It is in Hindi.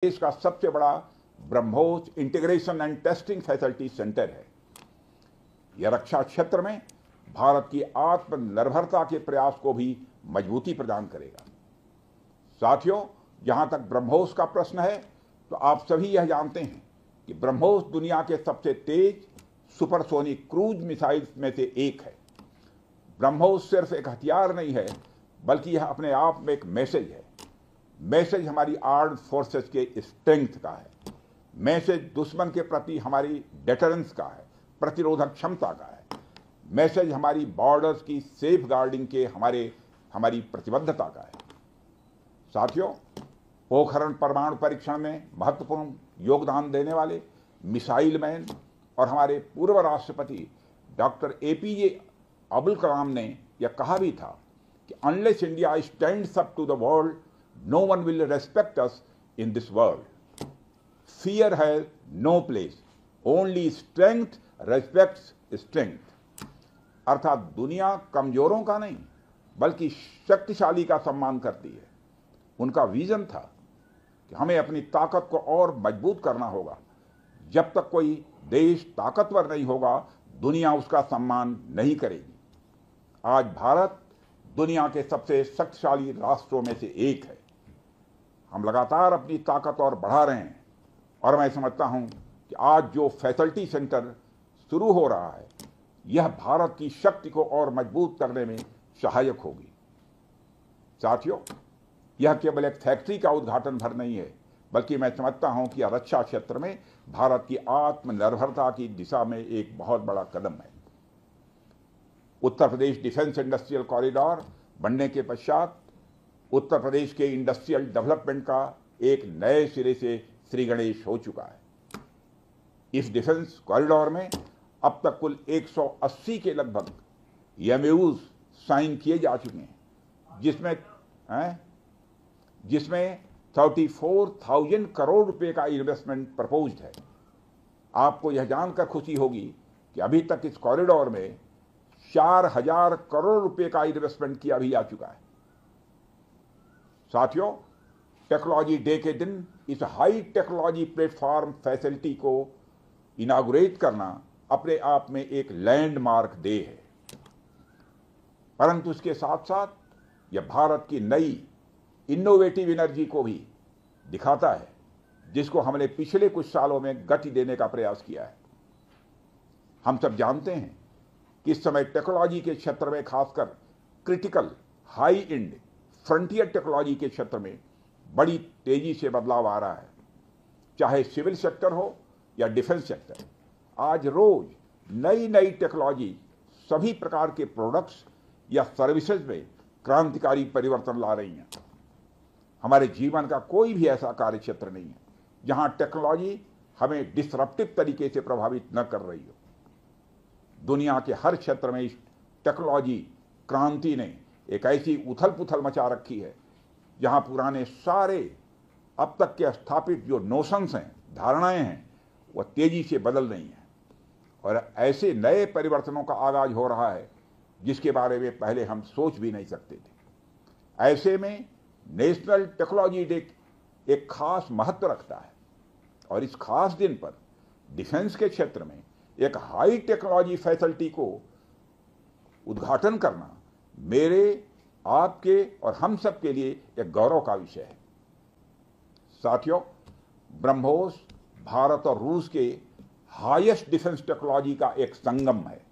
देश का सबसे बड़ा BrahMos integration and testing facility centre है। यह रक्षा क्षेत्र में भारत की आत्मनिर्भरता के प्रयास को भी मजबूती प्रदान करेगा। साथियों, जहां तक ब्रह्मोस का प्रश्न है, तो आप सभी यह जानते हैं कि ब्रह्मोस दुनिया के सबसे तेज सुपरसोनिक क्रूज मिसाइल्स में से एक है। ब्रह्मोस सिर्फ एक हथियार नहीं है, बल्कि यह अपने आप में एक मैसेज है। मैसेज हमारी आर्म्ड फोर्सेस के स्ट्रेंथ का है। मैसेज दुश्मन के प्रति हमारी डेटरेंस का है, प्रतिरोधक क्षमता का है। मैसेज हमारी बॉर्डर्स की सेफ गार्डिंग के हमारी प्रतिबद्धता का है। साथियों, पोखरण परमाणु परीक्षण में महत्वपूर्ण योगदान देने वाले मिसाइल मैन और हमारे पूर्व राष्ट्रपति डॉक्टर APJ अब्दुल कलाम ने यह कहा भी था कि unless India stands up to the world, no one will respect us in this world. Fear has no place. Only strength respects strength. अर्थात दुनिया कमजोरों का नहीं, बल्कि शक्तिशाली का सम्मान करती है। उनका विजन था कि हमें अपनी ताकत को और मजबूत करना होगा। जब तक कोई देश ताकतवर नहीं होगा, दुनिया उसका सम्मान नहीं करेगी। आज भारत दुनिया के सबसे शक्तिशाली राष्ट्रों में से एक है। हम लगातार अपनी ताकत और बढ़ा रहे हैं, और मैं समझता हूं कि आज जो फैसिलिटी सेंटर शुरू हो रहा है, यह भारत की शक्ति को और मजबूत करने में सहायक होगी। साथियों, यह केवल एक फैक्ट्री का उद्घाटन भर नहीं है, बल्कि मैं समझता हूं कि यह रक्षा क्षेत्र में भारत की आत्मनिर्भरता की दिशा में एक बहुत बड़ा कदम है। Uttar Pradesh defence industrial corridor बनने के पश्चात उत्तर प्रदेश के इंडस्ट्रियल डेवलपमेंट का एक नए सिरे से श्री गणेश हो चुका है। इस डिफेंस कॉरिडोर में अब तक कुल 180 के लगभग MOUs साइन किए जा चुके हैं, जिसमें 34,000 करोड़ रुपए का इन्वेस्टमेंट प्रपोज्ड है। आपको यह जानकर खुशी होगी कि अभी तक इस कॉरिडोर में 4,000 करोड़ रुपए का इन्वेस्टमेंट किया भी जा चुका है। साथियों, टेक्नोलॉजी डे के दिन इस हाई टेक्नोलॉजी प्लेटफॉर्म फैसिलिटी को इनागुरेट करना अपने आप में एक लैंडमार्क डे है। परंतु इसके साथ साथ यह भारत की नई इनोवेटिव एनर्जी को भी दिखाता है, जिसको हमने पिछले कुछ सालों में गति देने का प्रयास किया है। हम सब जानते हैं कि इस समय टेक्नोलॉजी के क्षेत्र में, खासकर critical high and frontier technology के क्षेत्र में बड़ी तेजी से बदलाव आ रहा है। चाहे सिविल सेक्टर हो या डिफेंस सेक्टर, आज रोज नई नई टेक्नोलॉजी सभी प्रकार के प्रोडक्ट्स या सर्विसेज में क्रांतिकारी परिवर्तन ला रही हैं। हमारे जीवन का कोई भी ऐसा कार्य क्षेत्र नहीं है जहां टेक्नोलॉजी हमें डिसरप्टिव तरीके से प्रभावित न कर रही हो। दुनिया के हर क्षेत्र में इस टेक्नोलॉजी क्रांति ने एक ऐसी उथल पुथल मचा रखी है, जहां पुराने सारे अब तक के स्थापित जो नोशंस हैं, धारणाएं हैं, वह तेजी से बदल रही हैं, और ऐसे नए परिवर्तनों का आगाज हो रहा है जिसके बारे में पहले हम सोच भी नहीं सकते थे। ऐसे में नेशनल टेक्नोलॉजी डे एक खास महत्व रखता है, और इस खास दिन पर डिफेंस के क्षेत्र में एक हाई टेक्नोलॉजी फैसिलिटी को उद्घाटन करना मेरे, आपके और हम सब के लिए एक गौरव का विषय है। साथियों, ब्रह्मोस भारत और रूस के हाईएस्ट डिफेंस टेक्नोलॉजी का एक संगम है।